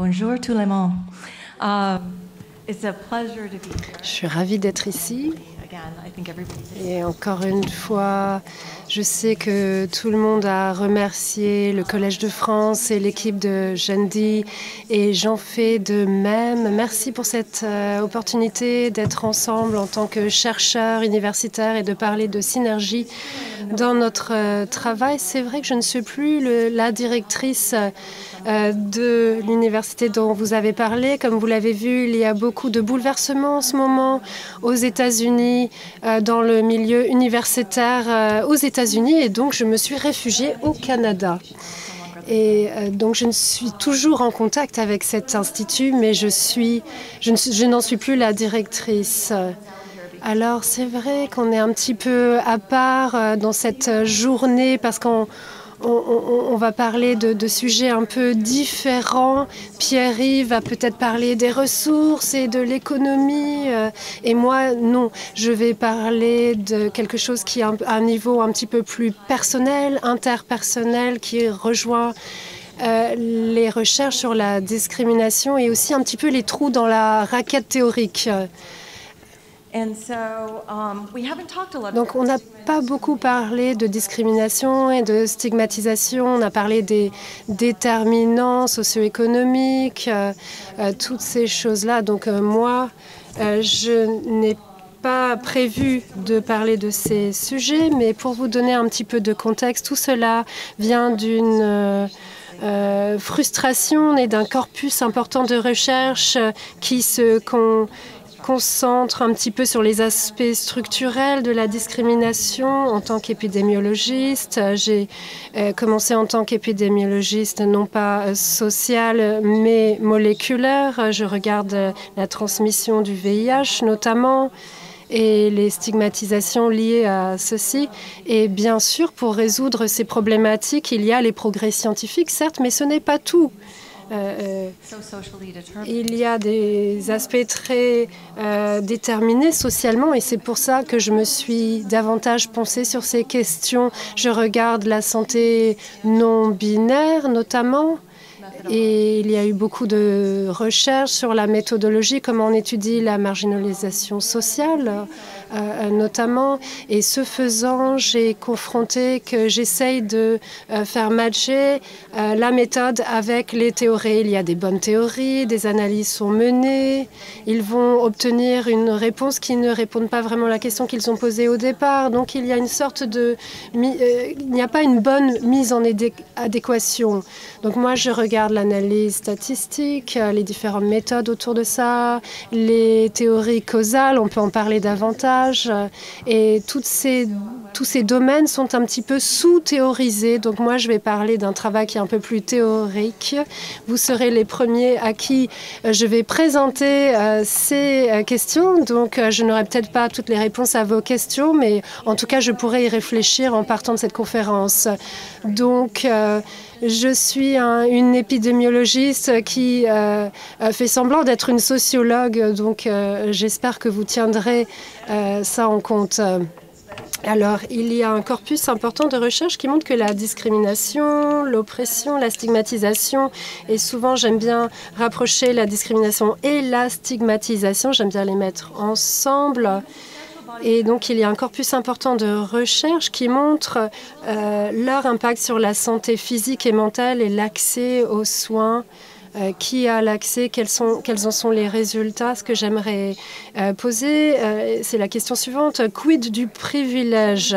Bonjour tout le monde. It's a pleasure to be here. Je suis ravie d'être ici. Again, I think everybody's Et encore une fois, je sais que tout le monde a remercié le Collège de France et l'équipe de Jendi, et j'en fais de même. Merci pour cette opportunité d'être ensemble en tant que chercheurs universitaires et de parler de synergie dans notre travail. C'est vrai que je ne suis plus la directrice de l'université dont vous avez parlé. Comme vous l'avez vu, il y a beaucoup de bouleversements en ce moment aux États-Unis, dans le milieu universitaire aux États-Unis, et donc je me suis réfugiée au Canada. Et donc je suis toujours en contact avec cet institut, mais je n'en suis plus la directrice. Alors c'est vrai qu'on est un petit peu à part dans cette journée parce qu'on va parler de sujets un peu différents. Pierre-Yves va peut-être parler des ressources et de l'économie. Et moi, non. Je vais parler de quelque chose qui est à un niveau un petit peu plus personnel, interpersonnel, qui rejoint les recherches sur la discrimination et aussi un petit peu les trous dans la raquette théorique. Donc, on n'a pas beaucoup parlé de discrimination et de stigmatisation. On a parlé des déterminants socio-économiques, toutes ces choses-là. Donc, moi, je n'ai pas prévu de parler de ces sujets, mais pour vous donner un petit peu de contexte, tout cela vient d'une frustration et d'un corpus important de recherche qui se concentre un petit peu sur les aspects structurels de la discrimination. En tant qu'épidémiologiste, j'ai commencé en tant qu'épidémiologiste non pas social mais moléculaire. Je regarde la transmission du VIH notamment et les stigmatisations liées à ceci. Et bien sûr, pour résoudre ces problématiques, il y a les progrès scientifiques, certes, mais ce n'est pas tout. Il y a des aspects très déterminés socialement, et c'est pour ça que je me suis davantage penchée sur ces questions. Je regarde la santé non binaire notamment, et il y a eu beaucoup de recherches sur la méthodologie, comment on étudie la marginalisation sociale notamment. Et ce faisant, j'ai confronté que j'essaye de faire matcher la méthode avec les théories. Il y a des bonnes théories, des analyses sont menées. Ils vont obtenir une réponse qui ne répond pas vraiment à la question qu'ils ont posée au départ. Donc il y a une sorte de... il n'y a pas une bonne mise en adéquation. Donc moi, je regarde l'analyse statistique, les différentes méthodes autour de ça, les théories causales, on peut en parler davantage. Et tous ces domaines sont un petit peu sous-théorisés. Donc moi, je vais parler d'un travail qui est un peu plus théorique. Vous serez les premiers à qui je vais présenter ces questions. Donc je n'aurai peut-être pas toutes les réponses à vos questions, mais en tout cas, je pourrai y réfléchir en partant de cette conférence. Donc... je suis une épidémiologiste qui fait semblant d'être une sociologue, donc j'espère que vous tiendrez ça en compte. Alors, il y a un corpus important de recherche qui montre que la discrimination, l'oppression, la stigmatisation, et souvent j'aime bien rapprocher la discrimination et la stigmatisation, j'aime bien les mettre ensemble. Et donc, il y a un corpus important de recherche qui montre leur impact sur la santé physique et mentale et l'accès aux soins. Qui a l'accès, quels en sont les résultats? Ce que j'aimerais poser, c'est la question suivante. Quid du privilège?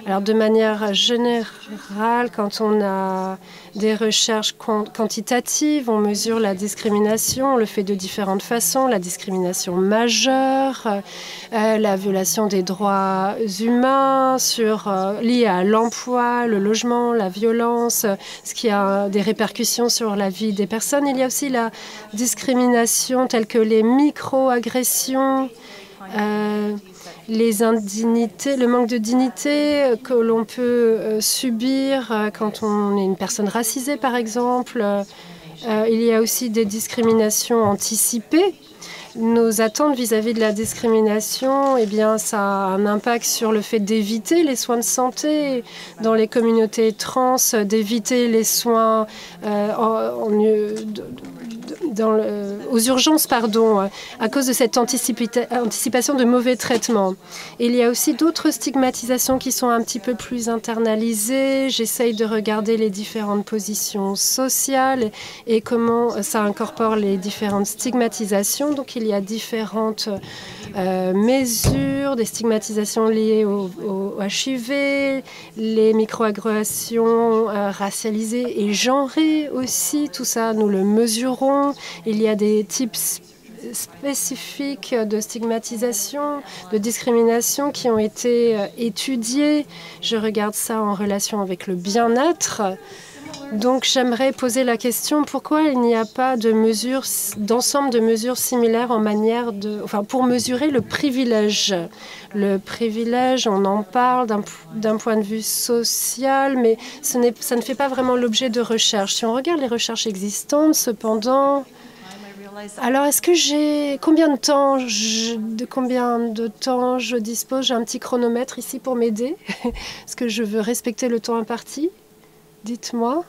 Alors, de manière générale, quand on a des recherches quantitatives, on mesure la discrimination, on le fait de différentes façons. La discrimination majeure, la violation des droits humains liée à l'emploi, le logement, la violence, ce qui a des répercussions sur la vie des personnes. Il y a aussi la discrimination telle que les micro-agressions, les indignités, le manque de dignité que l'on peut subir quand on est une personne racisée, par exemple. Il y a aussi des discriminations anticipées. Nos attentes vis-à-vis de la discrimination, eh bien, ça a un impact sur le fait d'éviter les soins de santé dans les communautés trans, d'éviter les soins aux urgences, à cause de cette anticipation de mauvais traitements. Il y a aussi d'autres stigmatisations qui sont un petit peu plus internalisées. J'essaye de regarder les différentes positions sociales et comment ça incorpore les différentes stigmatisations. Donc, il y a différentes mesures, des stigmatisations liées au HIV, les microagressions racialisées et genrées aussi. Tout ça, nous le mesurons. Il y a des types spécifiques de stigmatisation, de discrimination qui ont été étudiés. Je regarde ça en relation avec le bien-être. Donc, j'aimerais poser la question, pourquoi il n'y a pas d'ensemble de mesures similaires pour mesurer le privilège. Le privilège, on en parle d'un point de vue social, mais ça ne fait pas vraiment l'objet de recherche. Si on regarde les recherches existantes, cependant, alors est-ce que combien de temps je dispose? J'ai un petit chronomètre ici pour m'aider. Est-ce que je veux respecter le temps imparti? Dites-moi.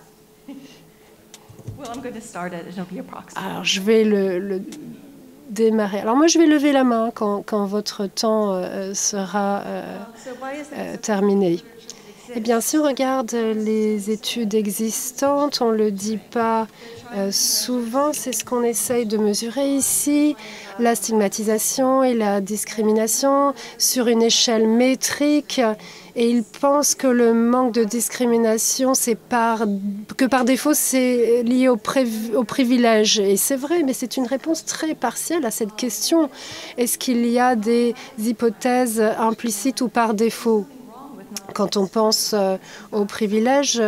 Alors, je vais le démarrer. Alors, moi, je vais lever la main quand votre temps sera terminé. Eh bien, si on regarde les études existantes, on ne le dit pas souvent, c'est ce qu'on essaye de mesurer ici, la stigmatisation et la discrimination sur une échelle métrique. Et ils pensent que le manque de discrimination, que par défaut, c'est lié au privilège. Et c'est vrai, mais c'est une réponse très partielle à cette question. Est-ce qu'il y a des hypothèses implicites ou par défaut? Quand on pense au privilège,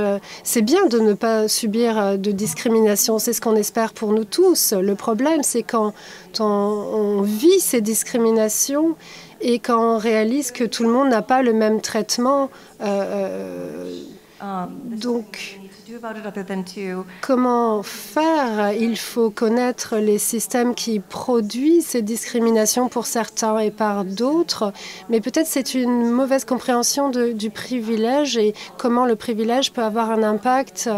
c'est bien de ne pas subir de discrimination. C'est ce qu'on espère pour nous tous. Le problème, c'est quand on vit ces discriminations et quand on réalise que tout le monde n'a pas le même traitement. Donc, comment faire? Il faut connaître les systèmes qui produisent ces discriminations pour certains et par d'autres, mais peut-être c'est une mauvaise compréhension du privilège et comment le privilège peut avoir un impact.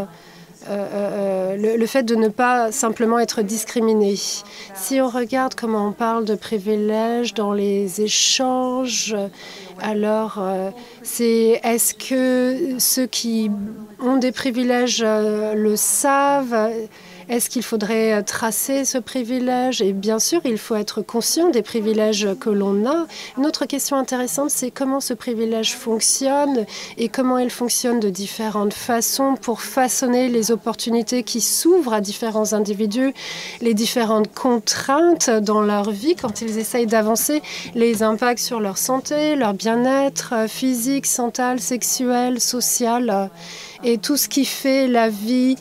Le fait de ne pas simplement être discriminé. Si on regarde comment on parle de privilèges dans les échanges, alors est-ce que ceux qui ont des privilèges le savent? Est-ce qu'il faudrait tracer ce privilège? Et bien sûr, il faut être conscient des privilèges que l'on a. Une autre question intéressante, c'est comment ce privilège fonctionne et comment il fonctionne de différentes façons pour façonner les opportunités qui s'ouvrent à différents individus, les différentes contraintes dans leur vie quand ils essayent d'avancer, les impacts sur leur santé, leur bien-être physique, mental, sexuel, social. Et tout ce qui fait la vie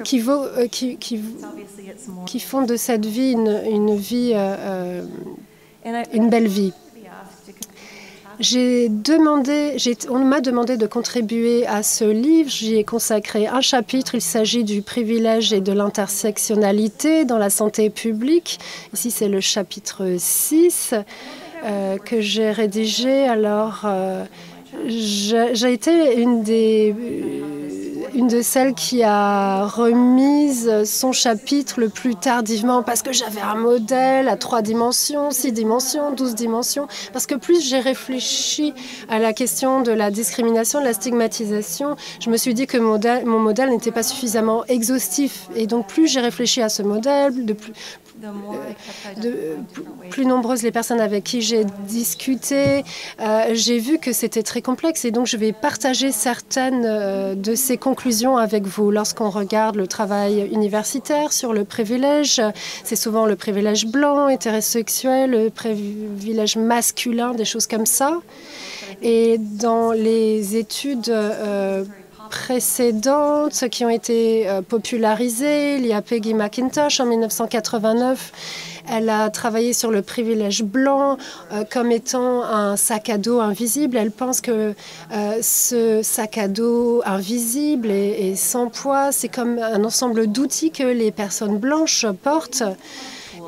qui font de cette vie une belle vie. On m'a demandé de contribuer à ce livre. J'y ai consacré un chapitre. Il s'agit du privilège et de l'intersectionnalité dans la santé publique. Ici, c'est le chapitre 6 que j'ai rédigé. Alors, j'ai été une de celles qui a remise son chapitre le plus tardivement parce que j'avais un modèle à 3 dimensions, 6 dimensions, 12 dimensions. Parce que plus j'ai réfléchi à la question de la discrimination, de la stigmatisation, je me suis dit que mon modèle n'était pas suffisamment exhaustif. Et donc plus j'ai réfléchi à ce modèle, plus nombreuses les personnes avec qui j'ai discuté, j'ai vu que c'était très complexe et donc je vais partager certaines de ces conclusions avec vous. Lorsqu'on regarde le travail universitaire sur le privilège, c'est souvent le privilège blanc, hétérosexuel, le privilège masculin, des choses comme ça. Et dans les études précédentes qui ont été popularisées. Il y a Peggy McIntosh en 1989. Elle a travaillé sur le privilège blanc comme étant un sac à dos invisible. Elle pense que ce sac à dos invisible et sans poids, c'est comme un ensemble d'outils que les personnes blanches portent.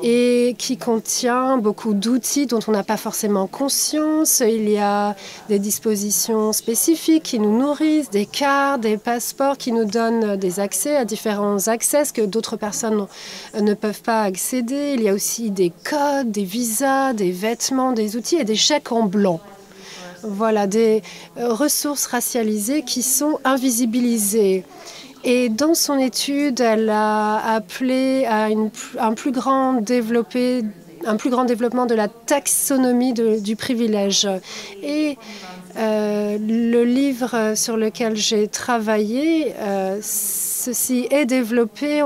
et qui contient beaucoup d'outils dont on n'a pas forcément conscience. Il y a des dispositions spécifiques qui nous nourrissent, des cartes, des passeports qui nous donnent des accès à différents accès que d'autres personnes ne peuvent pas accéder. Il y a aussi des codes, des visas, des vêtements, des outils et des chèques en blanc. Voilà, des ressources racialisées qui sont invisibilisées. Et dans son étude, elle a appelé à un plus grand développement de la taxonomie du privilège. Et le livre sur lequel j'ai travaillé, ceci est développé.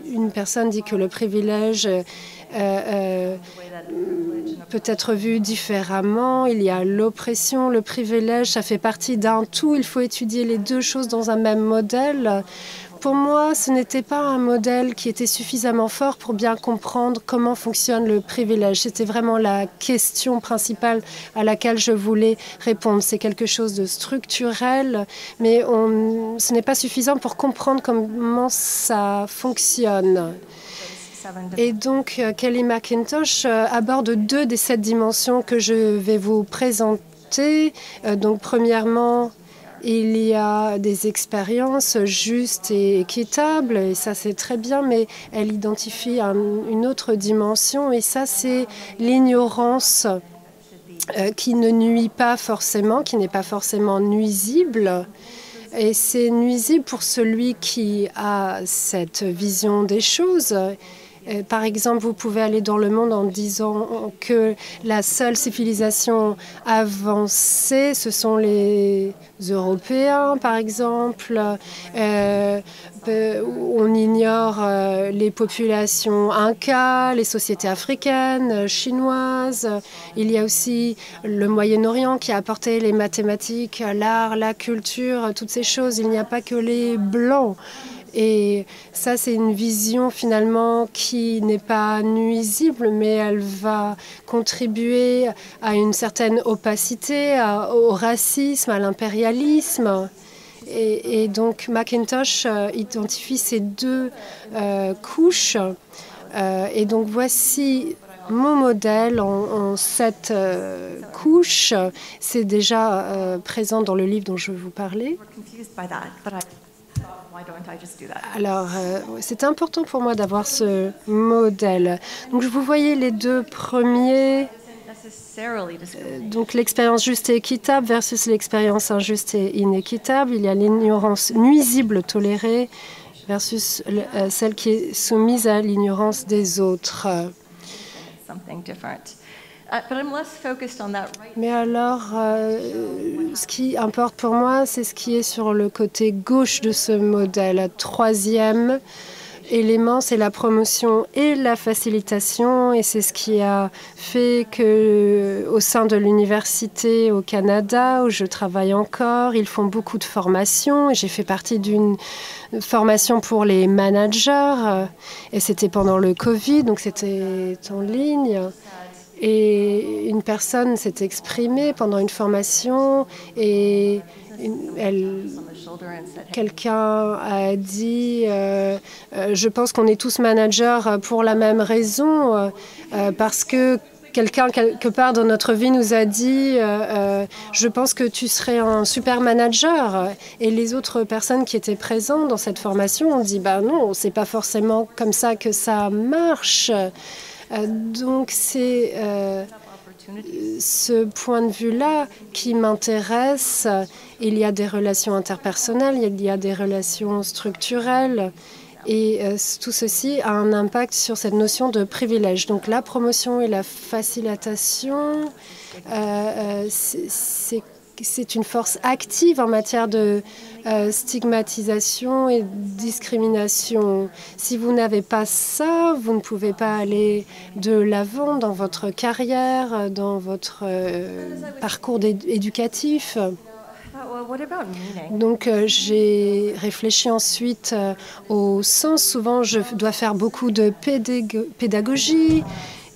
Une personne dit que le privilège peut être vu différemment. Il y a l'oppression, le privilège, ça fait partie d'un tout. Il faut étudier les deux choses dans un même modèle. Pour moi, ce n'était pas un modèle qui était suffisamment fort pour bien comprendre comment fonctionne le privilège. C'était vraiment la question principale à laquelle je voulais répondre. C'est quelque chose de structurel, mais ce n'est pas suffisant pour comprendre comment ça fonctionne. Et donc, Kelly McIntosh aborde 2 des 7 dimensions que je vais vous présenter. Donc, premièrement, il y a des expériences justes et équitables, et ça c'est très bien, mais elle identifie une autre dimension, et ça c'est l'ignorance qui ne nuit pas forcément, qui n'est pas forcément nuisible. Et c'est nuisible pour celui qui a cette vision des choses. Par exemple, vous pouvez aller dans le monde en disant que la seule civilisation avancée, ce sont les Européens, par exemple. On ignore les populations incas, les sociétés africaines, chinoises. Il y a aussi le Moyen-Orient qui a apporté les mathématiques, l'art, la culture, toutes ces choses. Il n'y a pas que les Blancs. Et ça, c'est une vision finalement qui n'est pas nuisible, mais elle va contribuer à une certaine opacité, au racisme, à l'impérialisme. Et donc, McIntosh identifie ces 2 couches. Et donc, voici mon modèle en 7 couches. C'est déjà présent dans le livre dont je vous parlais. Alors, c'est important pour moi d'avoir ce modèle. Donc, vous voyez les 2 premiers. Donc, l'expérience juste et équitable versus l'expérience injuste et inéquitable. Il y a l'ignorance nuisible tolérée versus celle qui est soumise à l'ignorance des autres. Mais alors, ce qui importe pour moi, c'est ce qui est sur le côté gauche de ce modèle. Le 3e élément, c'est la promotion et la facilitation. Et c'est ce qui a fait que, au sein de l'université au Canada, où je travaille encore, ils font beaucoup de formations. Et j'ai fait partie d'une formation pour les managers. Et c'était pendant le Covid, donc c'était en ligne. Et une personne s'est exprimée pendant une formation et quelqu'un a dit je pense qu'on est tous managers pour la même raison, parce que quelqu'un, quelque part dans notre vie, nous a dit je pense que tu serais un super manager. Et les autres personnes qui étaient présentes dans cette formation ont dit bah non, c'est pas forcément comme ça que ça marche. Donc c'est ce point de vue-là qui m'intéresse. Il y a des relations interpersonnelles, il y a des relations structurelles, et tout ceci a un impact sur cette notion de privilège. Donc la promotion et la facilitation, c'est une force active en matière de stigmatisation et discrimination. Si vous n'avez pas ça, vous ne pouvez pas aller de l'avant dans votre carrière, dans votre parcours éducatif. Donc j'ai réfléchi ensuite au sens. Souvent, je dois faire beaucoup de pédagogie,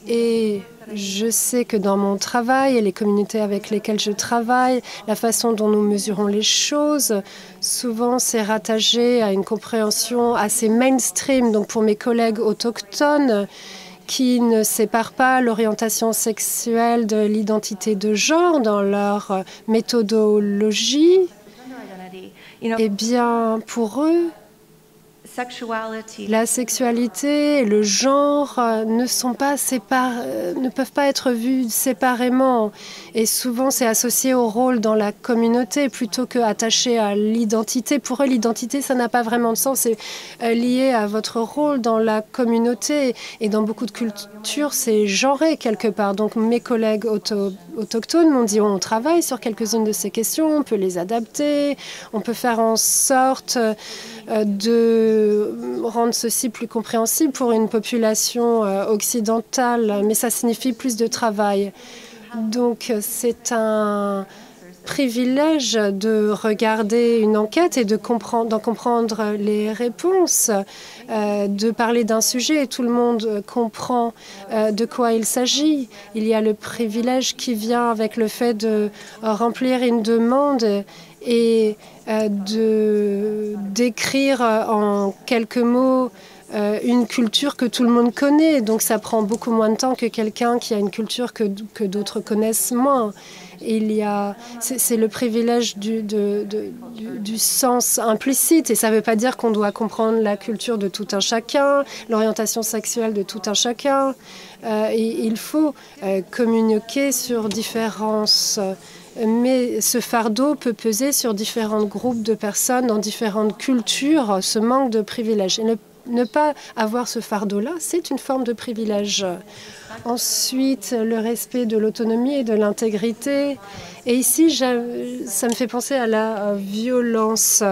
et je sais que dans mon travail et les communautés avec lesquelles je travaille, la façon dont nous mesurons les choses, souvent c'est rattaché à une compréhension assez mainstream. Donc pour mes collègues autochtones qui ne séparent pas l'orientation sexuelle de l'identité de genre dans leur méthodologie. Eh bien, pour eux, la sexualité et le genre ne peuvent pas être vus séparément. Et souvent, c'est associé au rôle dans la communauté plutôt qu'attaché à l'identité. Pour eux, l'identité, ça n'a pas vraiment de sens. C'est lié à votre rôle dans la communauté. Et dans beaucoup de cultures, c'est genré quelque part. Donc, mes collègues autochtones m'ont dit on travaille sur quelques-unes de ces questions, on peut les adapter, on peut faire en sorte de rendre ceci plus compréhensible pour une population occidentale, mais ça signifie plus de travail. Donc c'est un privilège de regarder une enquête et d'en comprendre les réponses, de parler d'un sujet et tout le monde comprend de quoi il s'agit. Il y a le privilège qui vient avec le fait de remplir une demande et de décrire en quelques mots une culture que tout le monde connaît. Donc ça prend beaucoup moins de temps que quelqu'un qui a une culture que d'autres connaissent moins. C'est le privilège du sens implicite. Et ça ne veut pas dire qu'on doit comprendre la culture de tout un chacun, l'orientation sexuelle de tout un chacun. Et il faut communiquer sur différences. Mais ce fardeau peut peser sur différents groupes de personnes dans différentes cultures, ce manque de privilèges. Et ne pas avoir ce fardeau-là, c'est une forme de privilège. Ensuite, le respect de l'autonomie et de l'intégrité. Et ici, ça me fait penser à la violence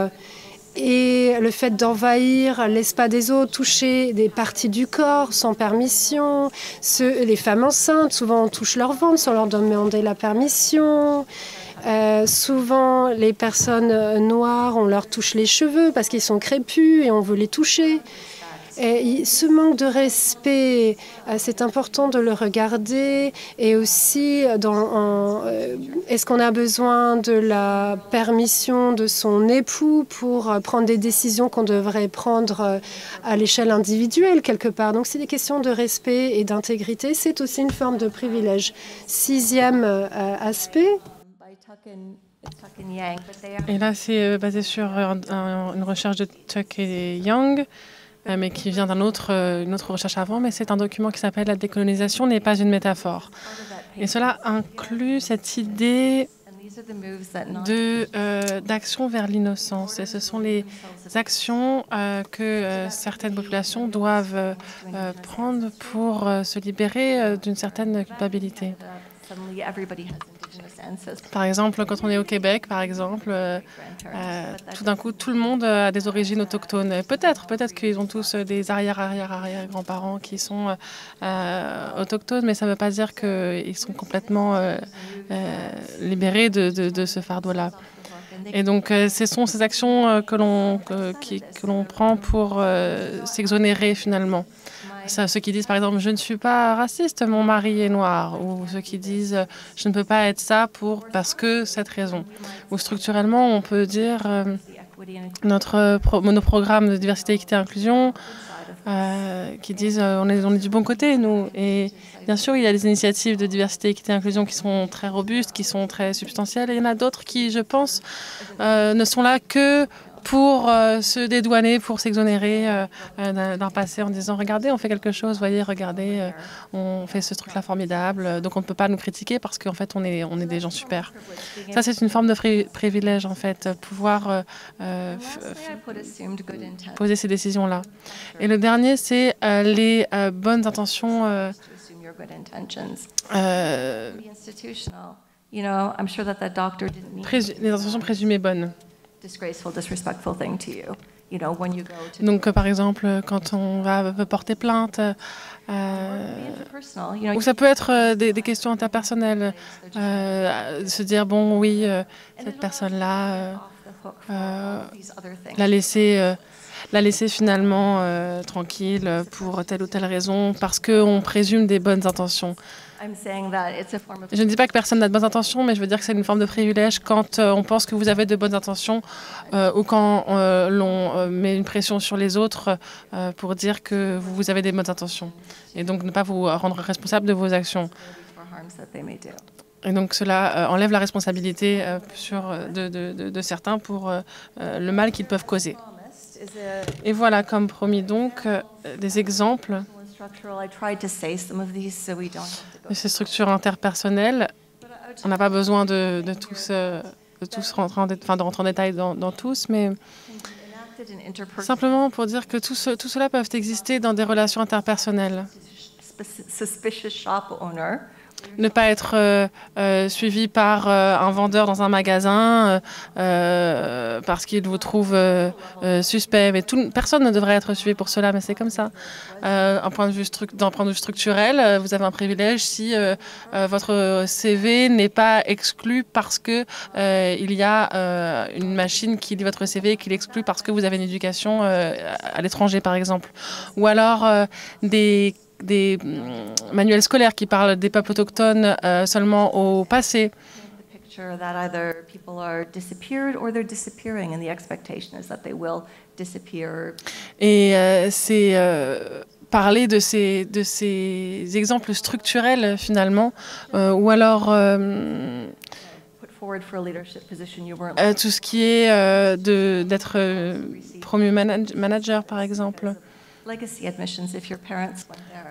et le fait d'envahir l'espace des autres, toucher des parties du corps sans permission. Les femmes enceintes, souvent, on touche leur ventre sans leur demander la permission. Souvent, les personnes noires, on leur touche les cheveux parce qu'ils sont crépus et on veut les toucher. Et ce manque de respect, c'est important de le regarder. Et aussi, est-ce qu'on a besoin de la permission de son époux pour prendre des décisions qu'on devrait prendre à l'échelle individuelle quelque part? Donc, c'est des questions de respect et d'intégrité. C'est aussi une forme de privilège. Sixième aspect. Et là, c'est basé sur une recherche de Tuck et Young, mais qui vient d'une autre recherche avant, mais c'est un document qui s'appelle « La décolonisation n'est pas une métaphore ». Et cela inclut cette idée d'action vers l'innocence. Et ce sont les actions que certaines populations doivent prendre pour se libérer d'une certaine culpabilité. Par exemple, quand on est au Québec, par exemple, tout d'un coup, tout le monde a des origines autochtones. Peut-être qu'ils ont tous des arrière-grands-parents qui sont autochtones, mais ça ne veut pas dire qu'ils sont complètement libérés de ce fardeau-là. Et donc, ce sont ces actions que l'on prend pour s'exonérer finalement. Ceux qui disent, par exemple, je ne suis pas raciste, mon mari est noir. Ou ceux qui disent, je ne peux pas être ça parce que cette raison. Ou structurellement, on peut dire, nos programmes de diversité, équité et inclusion, qui disent, on est du bon côté, nous. Et bien sûr, il y a des initiatives de diversité, équité et inclusion qui sont très robustes, qui sont très substantielles. Et il y en a d'autres qui, je pense, ne sont là que pour se dédouaner, pour s'exonérer d'un passé en disant « Regardez, on fait quelque chose, voyez, regardez, on fait ce truc-là formidable, donc on ne peut pas nous critiquer parce qu'en fait, on est des gens super. » Ça, c'est une forme de privilège, en fait, pouvoir poser ces décisions-là. Et le dernier, c'est les bonnes intentions les intentions présumées bonnes. Donc, par exemple, quand on va porter plainte, ou ça peut être des questions interpersonnelles, se dire, bon, oui, cette personne-là, la laisser finalement tranquille pour telle ou telle raison, parce qu'on présume des bonnes intentions. Je ne dis pas que personne n'a de bonnes intentions, mais je veux dire que c'est une forme de privilège quand on pense que vous avez de bonnes intentions ou quand l'on met une pression sur les autres pour dire que vous avez des bonnes intentions. Et donc ne pas vous rendre responsable de vos actions. Et donc cela enlève la responsabilité de certains pour le mal qu'ils peuvent causer. Et voilà, comme promis donc, des exemples de ces structures interpersonnelles. On n'a pas besoin de rentrer en détail dans tous, mais simplement pour dire que tout cela peut exister dans des relations interpersonnelles. Ne pas être suivi par un vendeur dans un magasin parce qu'il vous trouve suspect. Mais personne ne devrait être suivi pour cela, mais c'est comme ça. D'un point de vue structurel, vous avez un privilège si votre CV n'est pas exclu parce que il y a une machine qui lit votre CV et qui l'exclut parce que vous avez une éducation à l'étranger, par exemple. Ou alors des manuels scolaires qui parlent des peuples autochtones seulement au passé. Et c'est parler de ces exemples structurels finalement, ou alors tout ce qui est d'être promu manager, par exemple.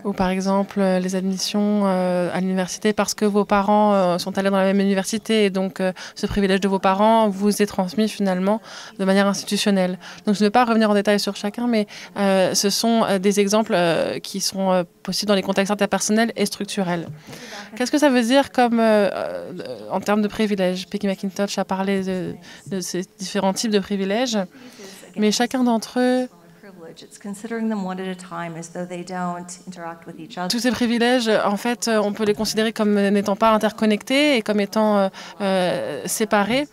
Ou par exemple les admissions à l'université parce que vos parents sont allés dans la même université et donc ce privilège de vos parents vous est transmis finalement de manière institutionnelle. Donc je ne vais pas revenir en détail sur chacun, mais ce sont des exemples qui sont possibles dans les contextes interpersonnels et structurels. Qu'est-ce que ça veut dire comme en termes de privilèges? Peggy McIntosh a parlé de ces différents types de privilèges, mais chacun d'entre eux, tous ces privilèges, en fait, on peut les considérer comme n'étant pas interconnectés et comme étant séparés.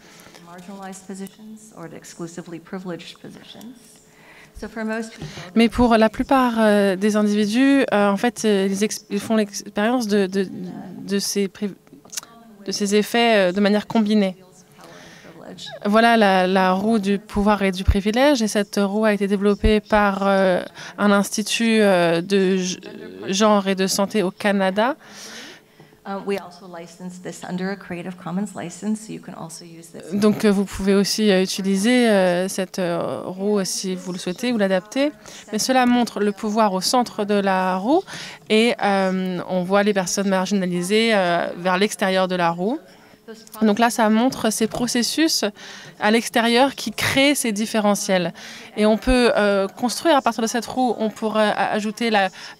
Mais pour la plupart des individus, en fait, ils font l'expérience de ces effets de manière combinée. Voilà la roue du pouvoir et du privilège, et cette roue a été développée par un institut de genre et de santé au Canada. Donc vous pouvez aussi utiliser cette roue si vous le souhaitez ou l'adapter. Mais cela montre le pouvoir au centre de la roue et on voit les personnes marginalisées vers l'extérieur de la roue. Donc là, ça montre ces processus à l'extérieur qui créent ces différentiels. Et on peut construire à partir de cette roue, on pourrait ajouter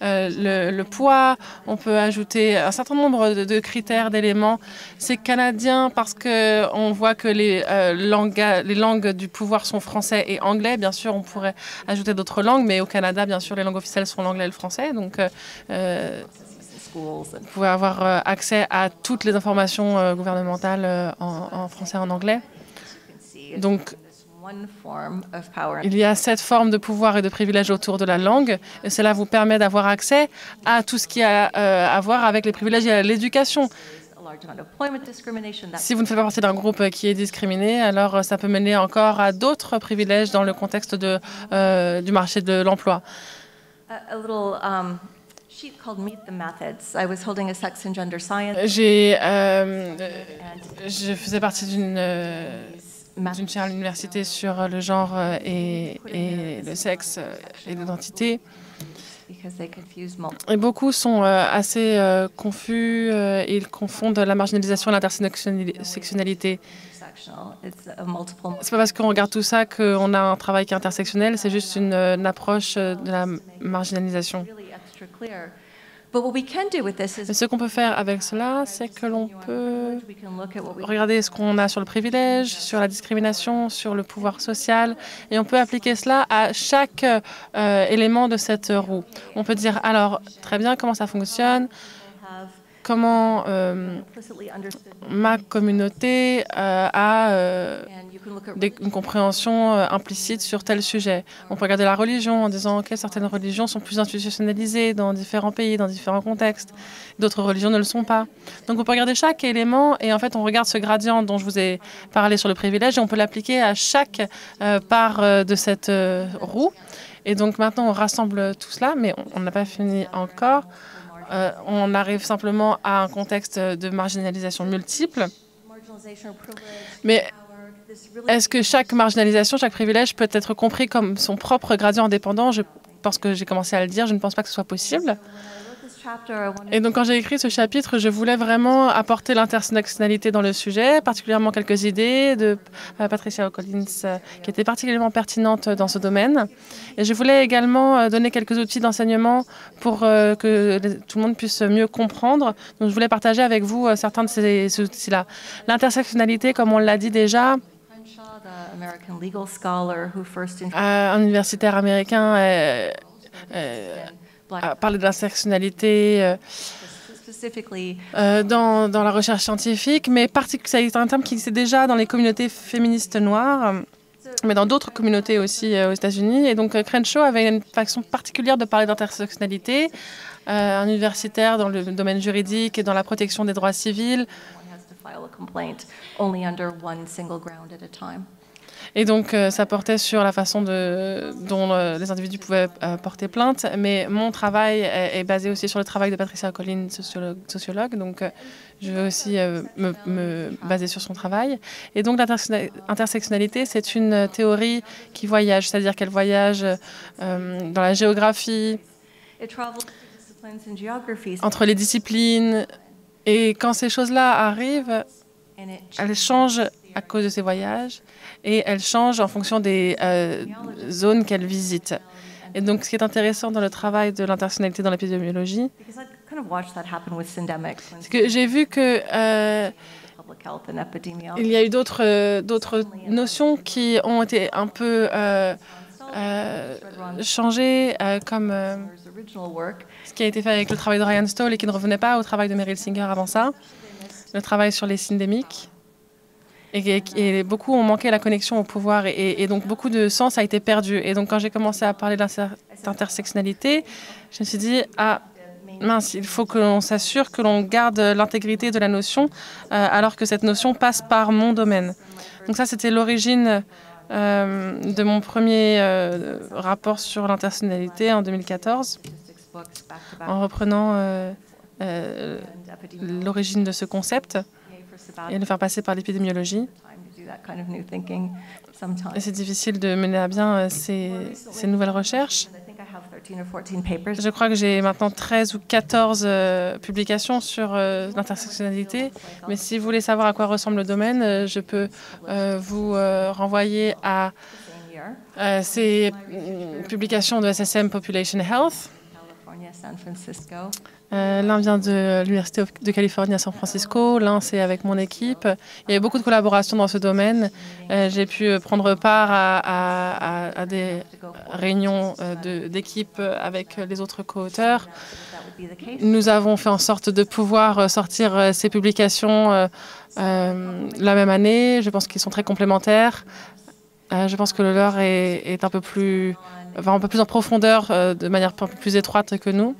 le poids, on peut ajouter un certain nombre de critères, d'éléments. C'est canadien parce qu'on voit que les langues du pouvoir sont français et anglais. Bien sûr, on pourrait ajouter d'autres langues, mais au Canada, bien sûr, les langues officielles sont l'anglais et le français. Donc, vous pouvez avoir accès à toutes les informations gouvernementales en français et en anglais. Donc, il y a cette forme de pouvoir et de privilège autour de la langue. Et cela vous permet d'avoir accès à tout ce qui a à voir avec les privilèges et l'éducation. Si vous ne faites pas partie d'un groupe qui est discriminé, alors ça peut mener encore à d'autres privilèges dans le contexte du marché de l'emploi. Je faisais partie d'une chaire à l'université sur le genre et le sexe et l'identité. Et beaucoup sont assez confus et ils confondent la marginalisation et l'intersectionnalité. C'est pas parce qu'on regarde tout ça qu'on a un travail qui est intersectionnel, c'est juste une approche de la marginalisation. Mais ce qu'on peut faire avec cela, c'est que l'on peut regarder ce qu'on a sur le privilège, sur la discrimination, sur le pouvoir social, et on peut appliquer cela à chaque élément de cette roue. On peut dire, alors, très bien, comment ça fonctionne? comment ma communauté a une compréhension implicite sur tel sujet. On peut regarder la religion en disant que certaines religions sont plus institutionnalisées dans différents pays, dans différents contextes. D'autres religions ne le sont pas. Donc on peut regarder chaque élément et en fait on regarde ce gradient dont je vous ai parlé sur le privilège et on peut l'appliquer à chaque part de cette roue. Et donc maintenant on rassemble tout cela, mais on n'a pas fini encore. On arrive simplement à un contexte de marginalisation multiple. Mais est-ce que chaque marginalisation, chaque privilège peut être compris comme son propre gradient indépendant? Je pense que j'ai commencé à le dire, je ne pense pas que ce soit possible. Et donc quand j'ai écrit ce chapitre, je voulais vraiment apporter l'intersectionnalité dans le sujet, particulièrement quelques idées de Patricia Collins qui étaient particulièrement pertinentes dans ce domaine. Et je voulais également donner quelques outils d'enseignement pour que tout le monde puisse mieux comprendre. Donc je voulais partager avec vous certains de ces outils-là. L'intersectionnalité, comme on l'a dit déjà, un universitaire américain a parlé de l'intersectionnalité dans la recherche scientifique, mais c'est un terme qui existe déjà dans les communautés féministes noires, mais dans d'autres communautés aussi aux États-Unis. Et donc Crenshaw avait une façon particulière de parler d'intersectionnalité, un universitaire dans le domaine juridique et dans la protection des droits civils. Et donc, ça portait sur la façon dont les individus pouvaient porter plainte. Mais mon travail est basé aussi sur le travail de Patricia Collins, sociologue. Donc, je vais aussi me baser sur son travail. Et donc, l'intersectionnalité, c'est une théorie qui voyage, c'est-à-dire qu'elle voyage dans la géographie, entre les disciplines. Et quand ces choses-là arrivent, elles changent à cause de ces voyages et elles changent en fonction des zones qu'elles visitent. Et donc, ce qui est intéressant dans le travail de l'intersectionnalité dans l'épidémiologie, c'est que j'ai vu que il y a eu d'autres notions qui ont été un peu changées, comme ce qui a été fait avec le travail de Ryan Stoll et qui ne revenait pas au travail de Meryl Singer avant ça, le travail sur les syndémiques. Et beaucoup ont manqué la connexion au pouvoir et donc beaucoup de sens a été perdu. Et donc quand j'ai commencé à parler d'intersectionnalité, je me suis dit, ah mince, il faut que l'on s'assure que l'on garde l'intégrité de la notion alors que cette notion passe par mon domaine. Donc ça, c'était l'origine de mon premier rapport sur l'intersectionnalité en 2014, en reprenant l'origine de ce concept et le faire passer par l'épidémiologie. Et c'est difficile de mener à bien ces nouvelles recherches. Je crois que j'ai maintenant 13 ou 14 publications sur l'intersectionnalité. Mais si vous voulez savoir à quoi ressemble le domaine, je peux vous renvoyer à ces publications de SSM Population Health. L'un vient de l'Université de Californie à San Francisco, l'un c'est avec mon équipe. Il y a eu beaucoup de collaborations dans ce domaine. J'ai pu prendre part à des réunions d'équipe avec les autres co-auteurs. Nous avons fait en sorte de pouvoir sortir ces publications la même année. Je pense qu'ils sont très complémentaires. Je pense que le leur est un peu plus en profondeur, de manière un peu plus étroite que nous.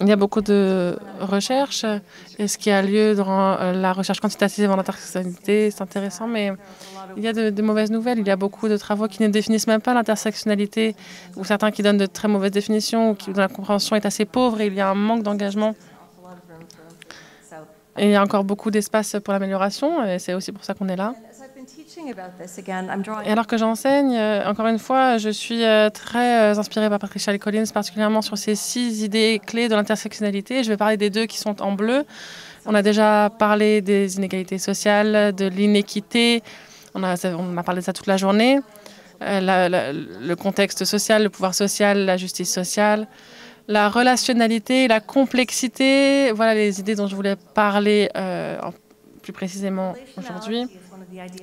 Il y a beaucoup de recherches et ce qui a lieu dans la recherche quantitative en intersectionnalité, c'est intéressant, mais il y a de mauvaises nouvelles. Il y a beaucoup de travaux qui ne définissent même pas l'intersectionnalité ou certains qui donnent de très mauvaises définitions ou dont la compréhension est assez pauvre et il y a un manque d'engagement. Et il y a encore beaucoup d'espace pour l'amélioration et c'est aussi pour ça qu'on est là. Et alors que j'enseigne, encore une fois, je suis très inspirée par Patricia Collins, particulièrement sur ces 6 idées clés de l'intersectionnalité. Je vais parler des 2 qui sont en bleu. On a déjà parlé des inégalités sociales, de l'inéquité. On a parlé de ça toute la journée. Le contexte social, le pouvoir social, la justice sociale, la relationnalité, la complexité. Voilà les idées dont je voulais parler plus précisément aujourd'hui.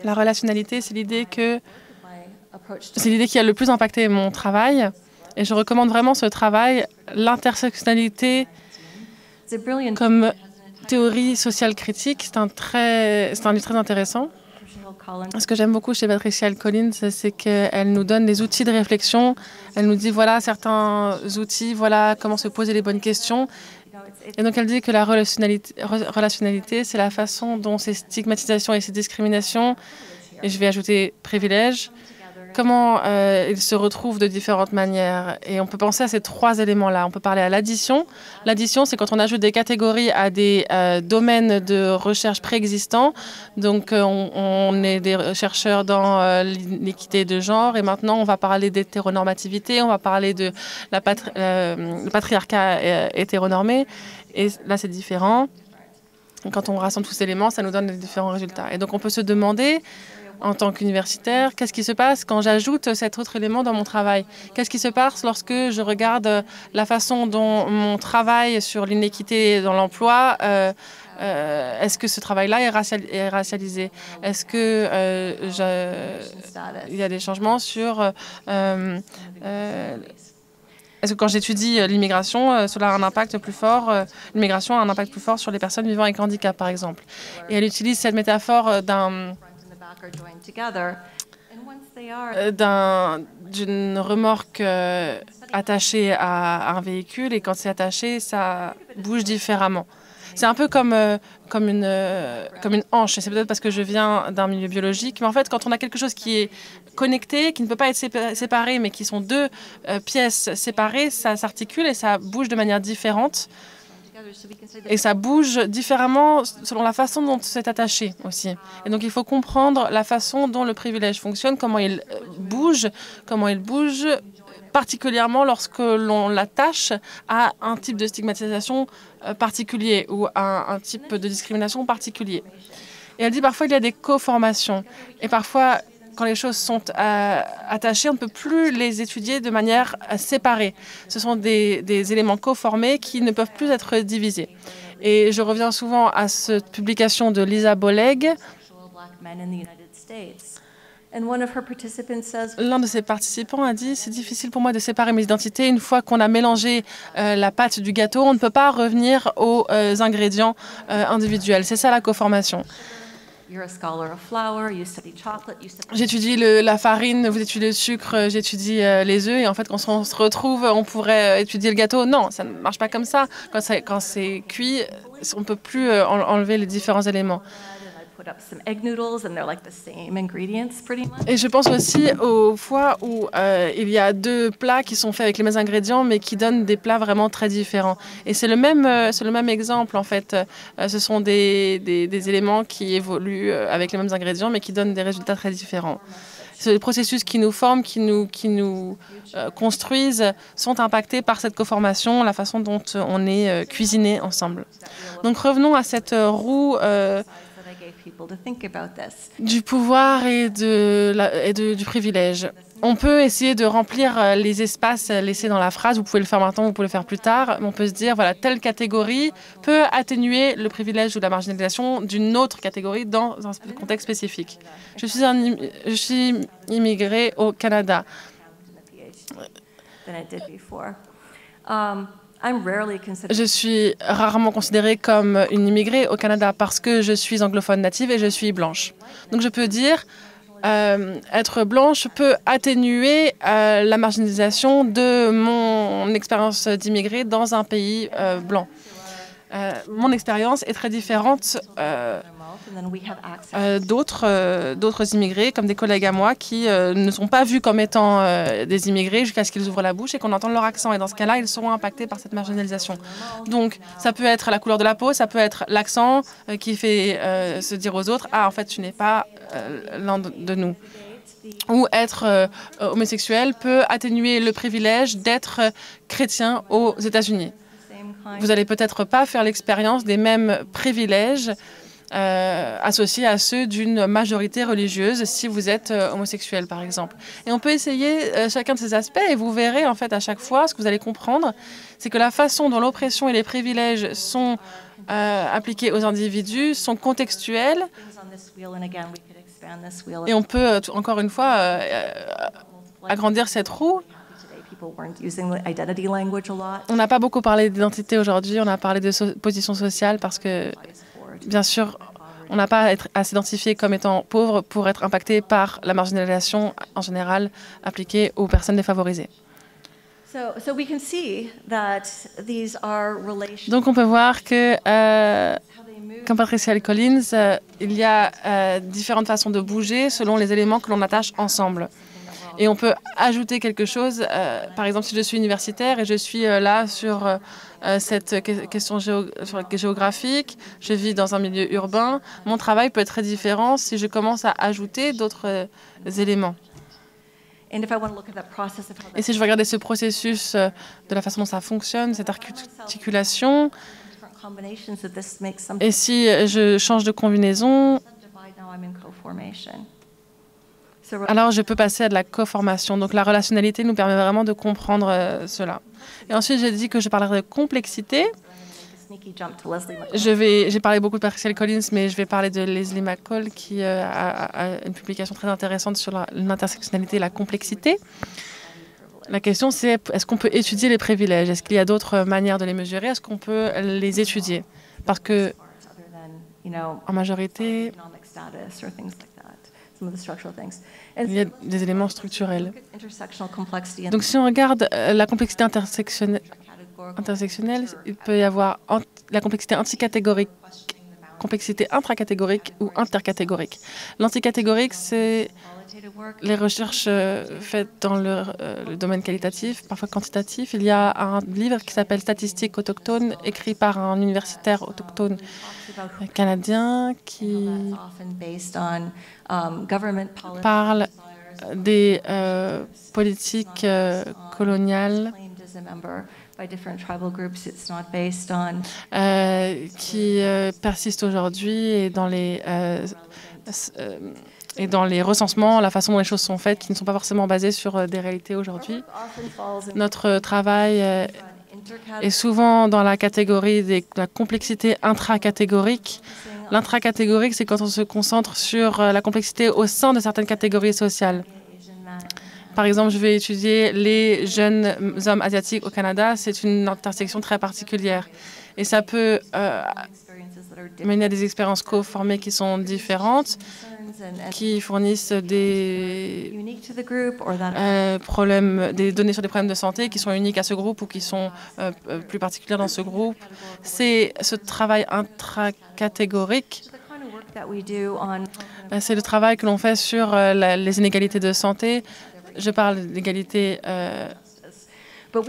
La relationnalité, c'est l'idée qui a le plus impacté mon travail. Et je recommande vraiment ce travail. L'intersectionnalité Comme théorie sociale critique, c'est un livre très intéressant. Ce que j'aime beaucoup chez Patricia Hill Collins, c'est qu'elle nous donne des outils de réflexion. Elle nous dit, voilà certains outils, voilà comment se poser les bonnes questions. Et donc elle dit que la relationnalité, c'est la façon dont ces stigmatisations et ces discriminations, et je vais ajouter privilèges, comment ils se retrouvent de différentes manières. Et on peut penser à ces trois éléments-là. On peut parler à l'addition. L'addition, c'est quand on ajoute des catégories à des domaines de recherche préexistants. Donc, on est des chercheurs dans l'équité de genre. Et maintenant, on va parler d'hétéronormativité. On va parler de le patriarcat hétéronormé. Et là, c'est différent. Quand on rassemble tous ces éléments, ça nous donne des différents résultats. Et donc, on peut se demander, en tant qu'universitaire, qu'est-ce qui se passe quand j'ajoute cet autre élément dans mon travail? Qu'est-ce qui se passe lorsque je regarde la façon dont mon travail sur l'inéquité dans l'emploi, est-ce que ce travail-là est racialisé? Est-ce que il y a des changements sur... est-ce que quand j'étudie l'immigration, cela a un impact plus fort, l'immigration a un impact plus fort sur les personnes vivant avec handicap, par exemple? Et elle utilise cette métaphore d'une remorque attachée à un véhicule, et quand c'est attaché, ça bouge différemment. C'est un peu comme une hanche. C'est peut-être parce que je viens d'un milieu biologique, mais en fait, quand on a quelque chose qui est connecté, qui ne peut pas être séparé, mais qui sont deux pièces séparées, ça s'articule et ça bouge de manière différente. Et ça bouge différemment selon la façon dont c'est attaché aussi. Et donc, il faut comprendre la façon dont le privilège fonctionne, comment il bouge particulièrement lorsque l'on l'attache à un type de stigmatisation particulier ou à un type de discrimination particulier. Et elle dit parfois il y a des co-formations. Et parfois, quand les choses sont attachées, on ne peut plus les étudier de manière séparée. Ce sont des éléments co-formés qui ne peuvent plus être divisés. Et je reviens souvent à cette publication de Lisa Bolleg. L'un de ses participants a dit « C'est difficile pour moi de séparer mes identités. Une fois qu'on a mélangé la pâte du gâteau, on ne peut pas revenir aux ingrédients individuels. » C'est ça la co-formation. J'étudie la farine, vous étudiez le sucre, j'étudie les œufs. Et en fait, quand on se retrouve, on pourrait étudier le gâteau. Non, ça ne marche pas comme ça. Quand c'est cuit, on ne peut plus enlever les différents éléments. Et je pense aussi aux fois où il y a deux plats qui sont faits avec les mêmes ingrédients, mais qui donnent des plats vraiment très différents. Et c'est le même exemple, en fait. Ce sont des éléments qui évoluent avec les mêmes ingrédients, mais qui donnent des résultats très différents. Les processus qui nous forment, qui nous construisent, sont impactés par cette coformation, la façon dont on est cuisiné ensemble. Donc revenons à cette roue du pouvoir et du privilège. On peut essayer de remplir les espaces laissés dans la phrase. Vous pouvez le faire maintenant, vous pouvez le faire plus tard. Mais on peut se dire, voilà, telle catégorie peut atténuer le privilège ou la marginalisation d'une autre catégorie dans un contexte spécifique. Je suis immigrée au Canada. Je suis rarement considérée comme une immigrée au Canada parce que je suis anglophone native et je suis blanche. Donc je peux dire, être blanche peut atténuer la marginalisation de mon expérience d'immigré dans un pays blanc. Mon expérience est très différente d'autres immigrés, comme des collègues à moi, qui ne sont pas vus comme étant des immigrés jusqu'à ce qu'ils ouvrent la bouche et qu'on entende leur accent. Et dans ce cas-là, ils seront impactés par cette marginalisation. Donc, ça peut être la couleur de la peau, ça peut être l'accent qui fait se dire aux autres « Ah, en fait, tu n'es pas l'un de nous ». Ou être homosexuel peut atténuer le privilège d'être chrétien aux États-Unis. Vous n'allez peut-être pas faire l'expérience des mêmes privilèges associés à ceux d'une majorité religieuse si vous êtes homosexuel, par exemple. Et on peut essayer chacun de ces aspects et vous verrez, en fait, à chaque fois, ce que vous allez comprendre, c'est que la façon dont l'oppression et les privilèges sont appliqués aux individus sont contextuels. Et on peut, encore une fois, agrandir cette roue On n'a pas beaucoup parlé d'identité aujourd'hui, on a parlé de position sociale parce que, bien sûr, on n'a pas à s'identifier comme étant pauvre pour être impacté par la marginalisation en général appliquée aux personnes défavorisées. Donc on peut voir que, comme Patricia Collins, il y a différentes façons de bouger selon les éléments que l'on attache ensemble. Et on peut ajouter quelque chose, par exemple si je suis universitaire et je suis là sur cette question géographique, je vis dans un milieu urbain, mon travail peut être très différent si je commence à ajouter d'autres éléments. Et si je veux regarder ce processus de la façon dont ça fonctionne, cette articulation, et si je change de combinaison, alors je peux passer à de la coformation. Donc la relationnalité nous permet vraiment de comprendre cela. Et ensuite, j'ai dit que je parlerai de complexité. J'ai parlé beaucoup de Patricia Collins, mais je vais parler de Leslie McCall qui a une publication très intéressante sur l'intersectionnalité et la complexité. La question, c'est est-ce qu'on peut étudier les privilèges? Est-ce qu'il y a d'autres manières de les mesurer? Est-ce qu'on peut les étudier? Parce que, en majorité, il y a des éléments structurels. Donc, si on regarde la complexité intersectionnelle, il peut y avoir la complexité anticatégorique, complexité intracatégorique ou intercatégorique. L'anticatégorique, c'est les recherches faites dans le domaine qualitatif, parfois quantitatif. Il y a un livre qui s'appelle Statistiques autochtones, écrit par un universitaire autochtone canadien qui parle des politiques coloniales qui persistent aujourd'hui et dans les recensements, la façon dont les choses sont faites, qui ne sont pas forcément basées sur des réalités aujourd'hui. Notre travail est souvent dans la catégorie de la complexité intracatégorique. L'intracatégorique, c'est quand on se concentre sur la complexité au sein de certaines catégories sociales. Par exemple, je vais étudier les jeunes hommes asiatiques au Canada. C'est une intersection très particulière. Et ça peut mener à des expériences co-formées qui sont différentes, qui fournissent des données sur des problèmes de santé qui sont uniques à ce groupe ou qui sont plus particulières dans ce groupe. C'est ce travail intracatégorique. C'est le travail que l'on fait sur les inégalités de santé. Je parle d'égalité où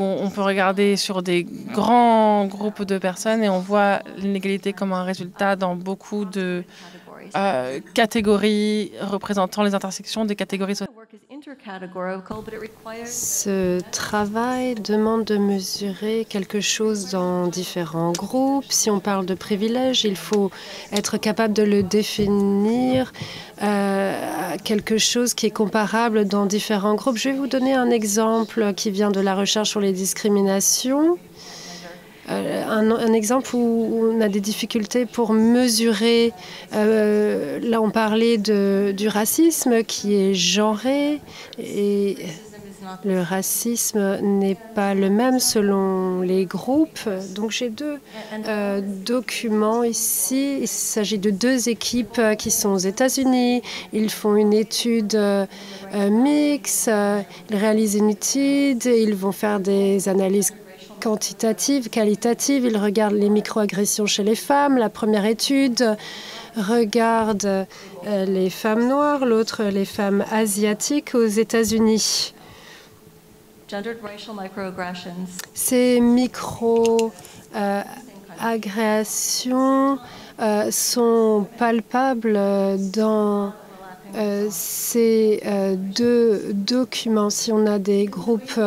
on peut regarder sur des grands groupes de personnes et on voit l'inégalité comme un résultat dans beaucoup de catégories représentant les intersections des catégories sociales. Ce travail demande de mesurer quelque chose dans différents groupes. Si on parle de privilèges, il faut être capable de le définir quelque chose qui est comparable dans différents groupes. Je vais vous donner un exemple qui vient de la recherche sur les discriminations. Un exemple où on a des difficultés pour mesurer, là on parlait du racisme qui est genré et le racisme n'est pas le même selon les groupes. Donc j'ai deux documents ici. Il s'agit de deux équipes qui sont aux États-Unis. Ils font une étude mixte, ils réalisent une étude, ils vont faire des analyses quantitative, qualitative. Ils regardent les microagressions chez les femmes. La première étude regarde les femmes noires, l'autre les femmes asiatiques aux États-Unis. Ces micro-agressions sont palpables dans ces deux documents. Si on a des groupes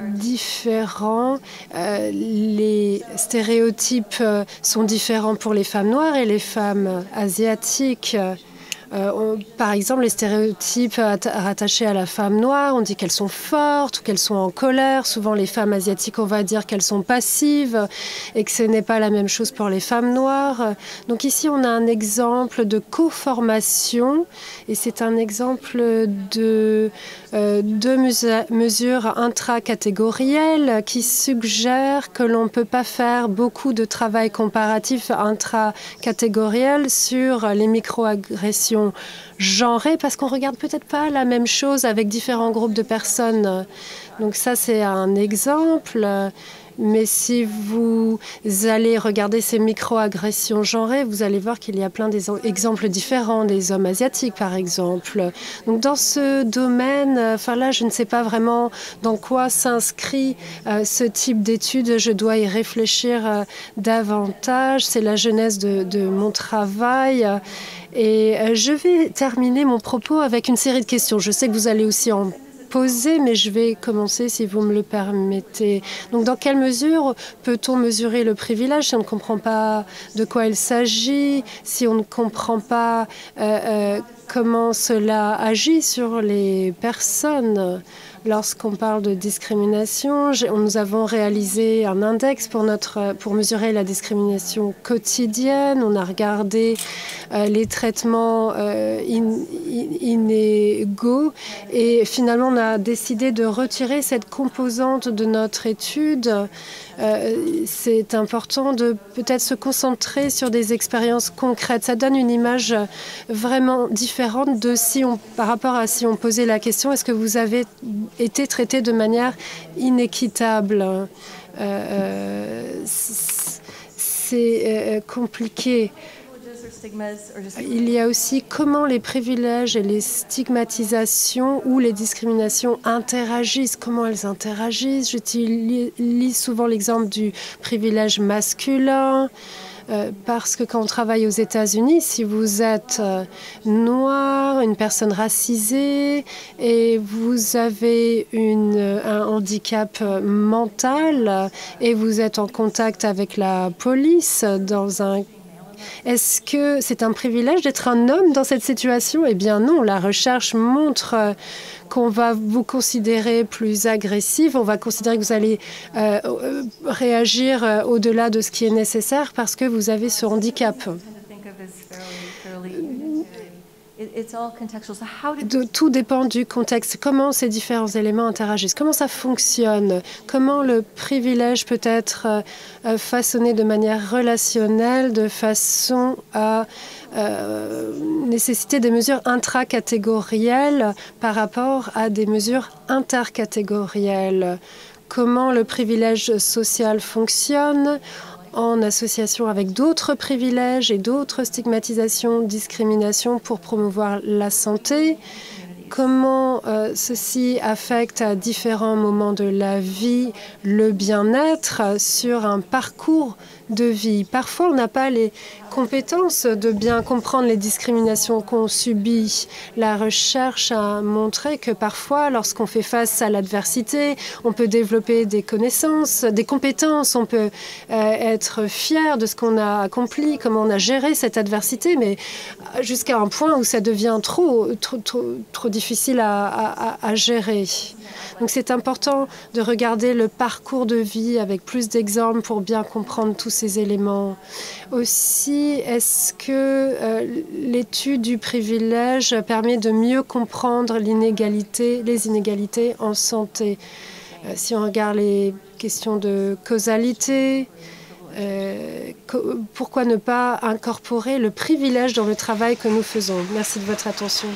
différents. Les stéréotypes sont différents pour les femmes noires et les femmes asiatiques. Par exemple, les stéréotypes rattachés à la femme noire, on dit qu'elles sont fortes ou qu'elles sont en colère. Souvent, les femmes asiatiques, on va dire qu'elles sont passives et que ce n'est pas la même chose pour les femmes noires. Donc ici, on a un exemple de co-formation et c'est un exemple de deux mesures intracatégorielles qui suggèrent que l'on ne peut pas faire beaucoup de travail comparatif intracatégoriel sur les microagressions genrées parce qu'on ne regarde peut-être pas la même chose avec différents groupes de personnes. Donc ça, c'est un exemple. Mais si vous allez regarder ces micro-agressions genrées, vous allez voir qu'il y a plein d'exemples différents, des hommes asiatiques par exemple. Donc dans ce domaine, enfin là, je ne sais pas vraiment dans quoi s'inscrit ce type d'études. Je dois y réfléchir davantage. C'est la genèse de mon travail. Et je vais terminer mon propos avec une série de questions. Je sais que vous allez aussi en poser, mais je vais commencer si vous me le permettez. Donc, dans quelle mesure peut-on mesurer le privilège si on ne comprend pas de quoi il s'agit, si on ne comprend pas comment cela agit sur les personnes? Lorsqu'on parle de discrimination, nous avons réalisé un index pour mesurer la discrimination quotidienne. On a regardé les traitements inégaux et finalement on a décidé de retirer cette composante de notre étude. C'est important de peut-être se concentrer sur des expériences concrètes. Ça donne une image vraiment différente de par rapport à si on posait la question est-ce que vous avez été traité de manière inéquitable. C'est compliqué. Il y a aussi comment les privilèges et les stigmatisations ou les discriminations interagissent, comment elles interagissent. J'utilise souvent l'exemple du privilège masculin. Parce que quand on travaille aux États-Unis, si vous êtes noir, une personne racisée et vous avez un handicap mental et vous êtes en contact avec la police est-ce que c'est un privilège d'être un homme dans cette situation? Eh bien non, la recherche montre qu'on va vous considérer plus agressive, on va considérer que vous allez réagir au-delà de ce qui est nécessaire parce que vous avez ce handicap. Tout dépend du contexte. Comment ces différents éléments interagissent? Comment ça fonctionne? Comment le privilège peut être façonné de manière relationnelle, de façon à nécessiter des mesures intracatégorielles par rapport à des mesures intercatégorielles? Comment le privilège social fonctionne en association avec d'autres privilèges et d'autres stigmatisations, discriminations pour promouvoir la santé. Comment ceci affecte à différents moments de la vie le bien-être sur un parcours de vie. Parfois, on n'a pas les compétences de bien comprendre les discriminations qu'on subit. La recherche a montré que parfois, lorsqu'on fait face à l'adversité, on peut développer des connaissances, des compétences, on peut être fier de ce qu'on a accompli, comment on a géré cette adversité, mais jusqu'à un point où ça devient trop difficile à gérer. Donc c'est important de regarder le parcours de vie avec plus d'exemples pour bien comprendre tous ces éléments. Aussi, est-ce que l'étude du privilège permet de mieux comprendre les inégalités en santé? Si on regarde les questions de causalité, pourquoi ne pas incorporer le privilège dans le travail que nous faisons? Merci de votre attention.